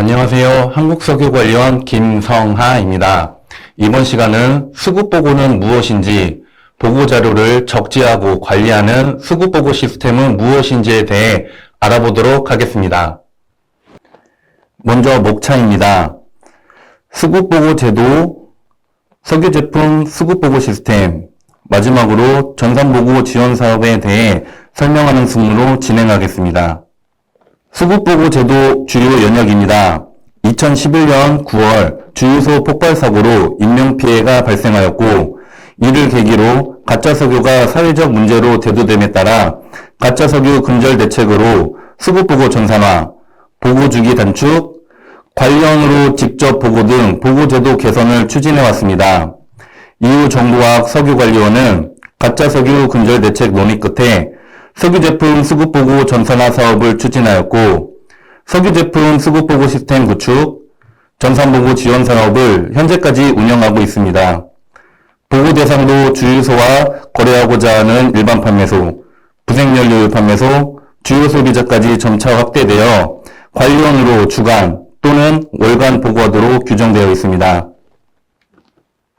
안녕하세요. 한국석유관리원 김성하입니다. 이번 시간은 수급보고는 무엇인지, 보고자료를 적재하고 관리하는 수급보고 시스템은 무엇인지에 대해 알아보도록 하겠습니다. 먼저 목차입니다. 수급보고 제도, 석유제품 수급보고 시스템, 마지막으로 전산보고 지원사업에 대해 설명하는 순으로 진행하겠습니다. 수급보고 제도 주요 영역입니다. 2011년 9월 주유소 폭발 사고로 인명피해가 발생하였고, 이를 계기로 가짜석유가 사회적 문제로 대두됨에 따라 가짜석유 근절 대책으로 수급보고 전산화, 보고주기 단축, 관련으로 직접 보고 등 보고제도 개선을 추진해왔습니다. 이후 정부와 석유관리원은 가짜석유 근절 대책 논의 끝에 석유제품 수급보고 전산화 사업을 추진하였고, 석유제품 수급보고 시스템 구축, 전산보고 지원 사업을 현재까지 운영하고 있습니다. 보고 대상도 주유소와 거래하고자 하는 일반 판매소, 부생연료율 판매소, 주요 소비자까지 점차 확대되어 관리원으로 주간 또는 월간 보고하도록 규정되어 있습니다.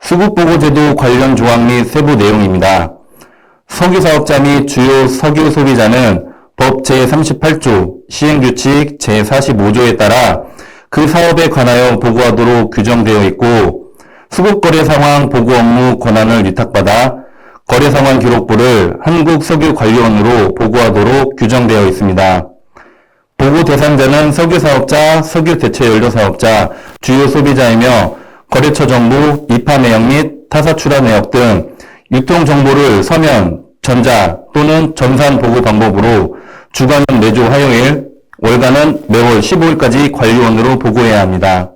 수급보고제도 관련 조항 및 세부 내용입니다. 석유사업자 및 주요 석유 소비자는 법 제38조 시행규칙 제45조에 따라 그 사업에 관하여 보고하도록 규정되어 있고, 수급거래 상황 보고 업무 권한을 위탁받아 거래 상황 기록부를 한국석유관리원으로 보고하도록 규정되어 있습니다. 보고 대상자는 석유사업자, 석유대체연료사업자, 주요 소비자이며 거래처 정보, 입하 내역 및 타사 출하 내역 등 유통정보를 서면, 전자 또는 전산 보고 방법으로 주간은 매주 화요일, 월간은 매월 15일까지 관리원으로 보고해야 합니다.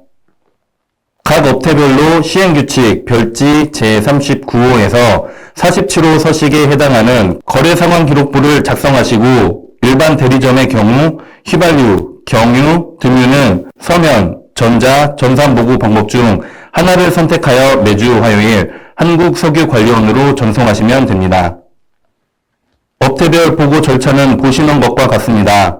각 업태별로 시행규칙 별지 제39호에서 47호 서식에 해당하는 거래상황기록부를 작성하시고, 일반 대리점의 경우 휘발유, 경유, 등유는 서면, 전자, 전산보고 방법 중 하나를 선택하여 매주 화요일 한국석유관리원으로 전송하시면 됩니다. 업태별 보고 절차는 보시는 것과 같습니다.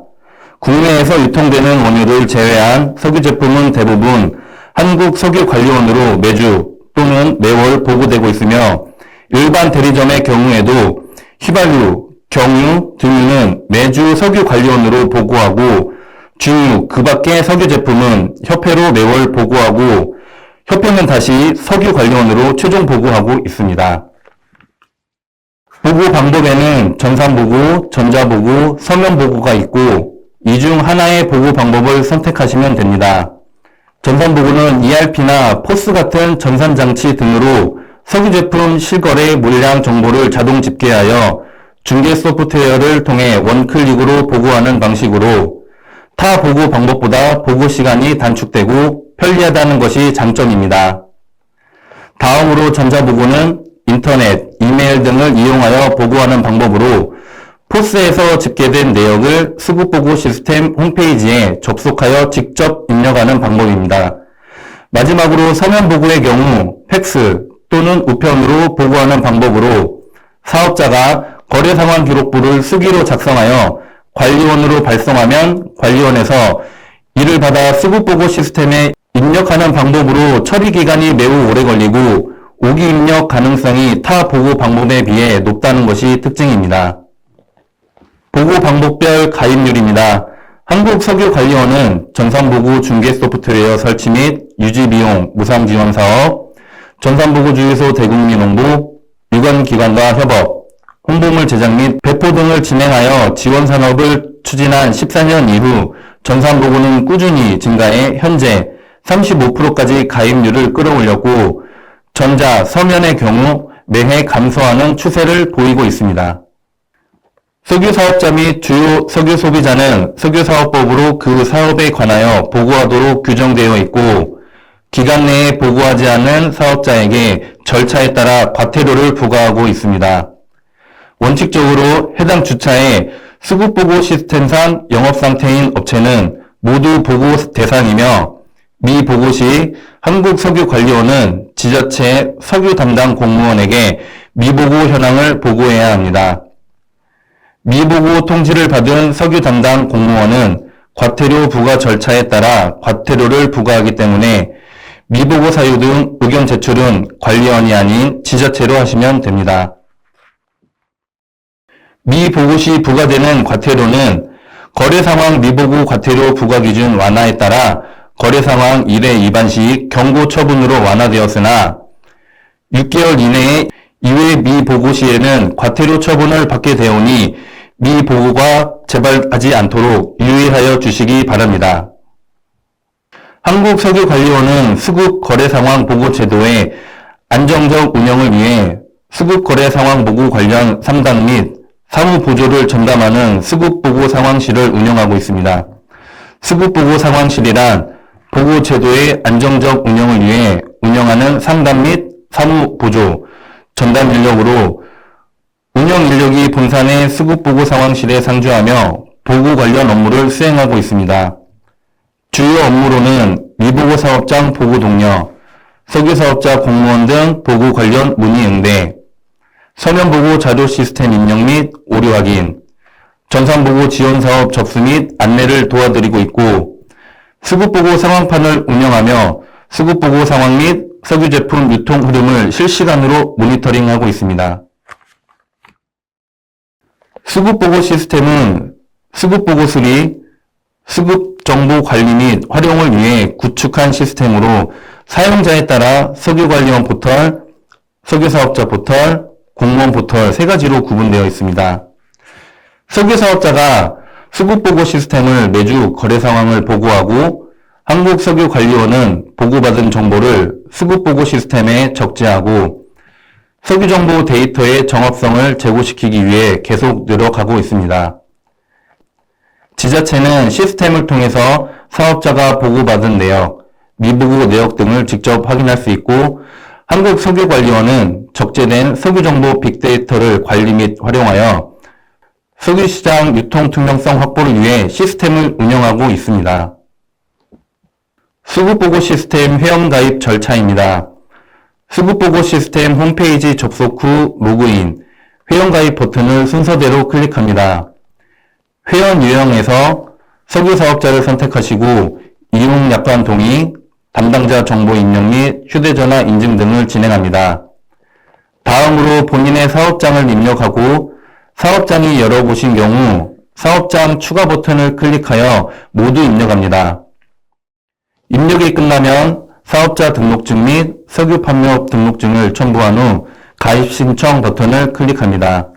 국내에서 유통되는 원유를 제외한 석유제품은 대부분 한국석유관리원으로 매주 또는 매월 보고되고 있으며, 일반 대리점의 경우에도 휘발유, 경유, 등유는 매주 석유관리원으로 보고하고, 중유, 그 밖의 석유제품은 협회로 매월 보고하고, 협회는 다시 석유관리원으로 최종 보고하고 있습니다. 보고 방법에는 전산보고, 전자보고, 서면보고가 있고, 이 중 하나의 보고 방법을 선택하시면 됩니다. 전산보고는 ERP나 포스 같은 전산장치 등으로 석유제품 실거래 물량 정보를 자동 집계하여 중계 소프트웨어를 통해 원클릭으로 보고하는 방식으로 타 보고 방법보다 보고 시간이 단축되고 편리하다는 것이 장점입니다. 다음으로 전자보고는 인터넷, 이메일 등을 이용하여 보고하는 방법으로 포스에서 집계된 내역을 수급보고 시스템 홈페이지에 접속하여 직접 입력하는 방법입니다. 마지막으로 서면보고의 경우 팩스 또는 우편으로 보고하는 방법으로 사업자가 거래상황 기록부를 수기로 작성하여 관리원으로 발송하면 관리원에서 이를 받아 수급보고 시스템에 입력하는 방법으로 처리 기간이 매우 오래 걸리고 오기 입력 가능성이 타 보고 방법에 비해 높다는 것이 특징입니다. 보고 방법별 가입률입니다. 한국석유관리원은 전산보고 중개 소프트웨어 설치 및 유지 비용 무상 지원 사업, 전산보고 주유소 대국민 홍보, 유관기관과 협업, 홍보물 제작 및 배포 등을 진행하여 지원 산업을 추진한 14년 이후 전산보고는 꾸준히 증가해 현재 35%까지 가입률을 끌어올렸고, 전자, 서면의 경우 매해 감소하는 추세를 보이고 있습니다. 석유사업자 및 주요 석유소비자는 석유사업법으로 그 사업에 관하여 보고하도록 규정되어 있고, 기간 내에 보고하지 않는 사업자에게 절차에 따라 과태료를 부과하고 있습니다. 원칙적으로 해당 주차의 수급보고 시스템상 영업상태인 업체는 모두 보고 대상이며, 미보고 시 한국석유관리원은 지자체 석유 담당 공무원에게 미보고 현황을 보고해야 합니다. 미보고 통지를 받은 석유 담당 공무원은 과태료 부과 절차에 따라 과태료를 부과하기 때문에 미보고 사유 등 의견 제출은 관리원이 아닌 지자체로 하시면 됩니다. 미보고 시 부과되는 과태료는 거래상황 미보고 과태료 부과 기준 완화에 따라 거래상황 1회 위반 시 경고 처분으로 완화되었으나 6개월 이내에 2회 미보고 시에는 과태료 처분을 받게 되오니 미보고가 재발하지 않도록 유의하여 주시기 바랍니다. 한국석유관리원은 수급거래상황보고제도의 안정적 운영을 위해 수급거래상황보고 관련 상담 및 사무보조를 전담하는 수급보고상황실을 운영하고 있습니다. 수급보고상황실이란 보고제도의 안정적 운영을 위해 운영하는 상담 및 사무보조, 전담 인력으로 운영 인력이 본산의 수급보고상황실에 상주하며 보고 관련 업무를 수행하고 있습니다. 주요 업무로는 미보고 사업장 보고 독려, 석유사업자 공무원 등 보고 관련 문의 응대, 서면보고 자료 시스템 입력 및 오류 확인, 전산보고 지원사업 접수 및 안내를 도와드리고 있고, 수급보고 상황판을 운영하며 수급보고 상황 및 석유제품 유통 흐름을 실시간으로 모니터링하고 있습니다. 수급보고 시스템은 수급보고 수리, 수급정보 관리 및 활용을 위해 구축한 시스템으로 사용자에 따라 석유관리원 포털, 석유사업자 포털, 공무원 포털 세 가지로 구분되어 있습니다. 석유사업자가 수급보고 시스템을 매주 거래 상황을 보고하고 한국석유관리원은 보고받은 정보를 수급보고 시스템에 적재하고 석유정보 데이터의 정확성을 제고시키기 위해 계속 노력하고 있습니다. 지자체는 시스템을 통해서 사업자가 보고받은 내역, 미보고 내역 등을 직접 확인할 수 있고 한국석유관리원은 적재된 석유정보 빅데이터를 관리 및 활용하여 석유시장 유통 투명성 확보를 위해 시스템을 운영하고 있습니다. 수급보고 시스템 회원가입 절차입니다. 수급보고 시스템 홈페이지 접속 후 로그인, 회원가입 버튼을 순서대로 클릭합니다. 회원 유형에서 석유사업자를 선택하시고 이용 약관 동의, 담당자 정보 입력 및 휴대전화 인증 등을 진행합니다. 다음으로 본인의 사업장을 입력하고 사업장이 열어보신 경우 사업장 추가 버튼을 클릭하여 모두 입력합니다. 입력이 끝나면 사업자 등록증 및 석유판매업 등록증을 첨부한 후 가입 신청 버튼을 클릭합니다.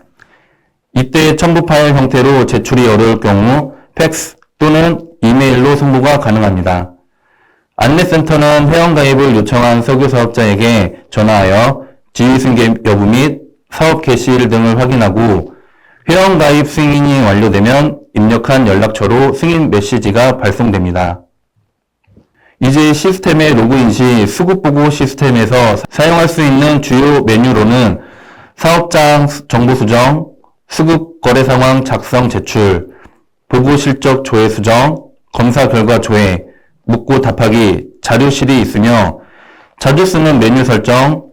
이때 첨부 파일 형태로 제출이 어려울 경우 팩스 또는 이메일로 송부가 가능합니다. 안내센터는 회원가입을 요청한 석유사업자에게 전화하여 지휘승계 여부 및 사업 개시일 등을 확인하고 회원가입 승인이 완료되면 입력한 연락처로 승인 메시지가 발송됩니다. 이제 시스템에 로그인 시 수급보고 시스템에서 사용할 수 있는 주요 메뉴로는 사업장 정보 수정, 수급 거래 상황 작성 제출, 보고 실적 조회 수정, 검사 결과 조회, 묻고 답하기, 자료실이 있으며 자주 쓰는 메뉴 설정,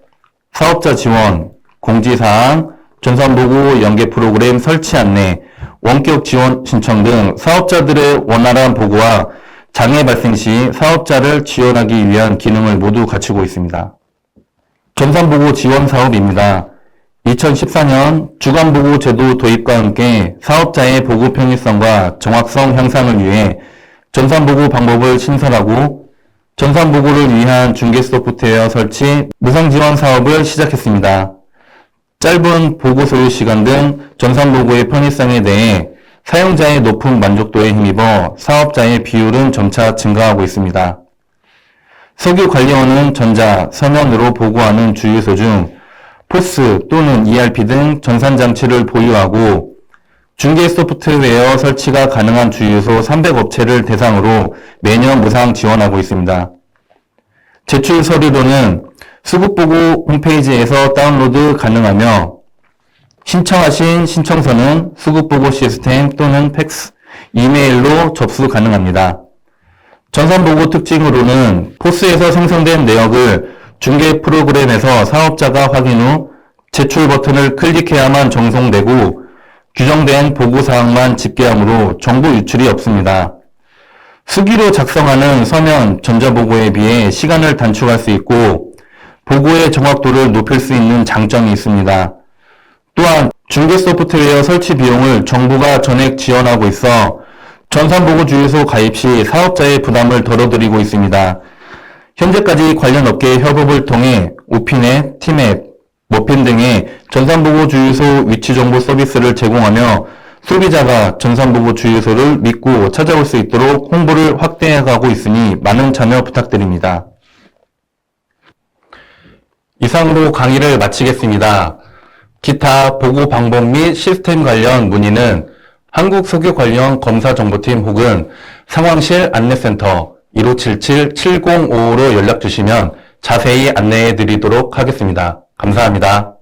사업자 지원, 공지사항, 전산보고 연계 프로그램 설치 안내, 원격 지원 신청 등 사업자들의 원활한 보고와 장애 발생 시 사업자를 지원하기 위한 기능을 모두 갖추고 있습니다. 전산보고 지원 사업입니다. 2014년 주간보고 제도 도입과 함께 사업자의 보고 편의성과 정확성 향상을 위해 전산보고 방법을 신설하고 전산보고를 위한 중개 소프트웨어 설치, 무상지원 사업을 시작했습니다. 짧은 보고 소요 시간 등 전산보고의 편의성에 대해 사용자의 높은 만족도에 힘입어 사업자의 비율은 점차 증가하고 있습니다. 석유관리원은 전자, 서면으로 보고하는 주유소 중 포스 또는 ERP 등 전산장치를 보유하고 중개 소프트웨어 설치가 가능한 주유소 300업체를 대상으로 매년 무상 지원하고 있습니다. 제출 서류로는 수급보고 홈페이지에서 다운로드 가능하며 신청하신 신청서는 수급보고 시스템 또는 팩스, 이메일로 접수 가능합니다. 전산보고 특징으로는 포스에서 생성된 내역을 중개 프로그램에서 사업자가 확인 후 제출 버튼을 클릭해야만 전송되고 규정된 보고사항만 집계하므로 정보 유출이 없습니다. 수기로 작성하는 서면, 전자보고에 비해 시간을 단축할 수 있고 보고의 정확도를 높일 수 있는 장점이 있습니다. 또한 중개 소프트웨어 설치 비용을 정부가 전액 지원하고 있어 전산보고주유소 가입 시 사업자의 부담을 덜어드리고 있습니다. 현재까지 관련 업계의 협업을 통해 오피넷, 티넷, 머핀 등의 전산보고주유소 위치정보 서비스를 제공하며 소비자가 전산보고주유소를 믿고 찾아올 수 있도록 홍보를 확대해가고 있으니 많은 참여 부탁드립니다. 이상으로 강의를 마치겠습니다. 기타 보고 방법 및 시스템 관련 문의는 한국석유 관련 검사정보팀 혹은 상황실 안내센터 1577-7055로 연락 주시면 자세히 안내해 드리도록 하겠습니다. 감사합니다.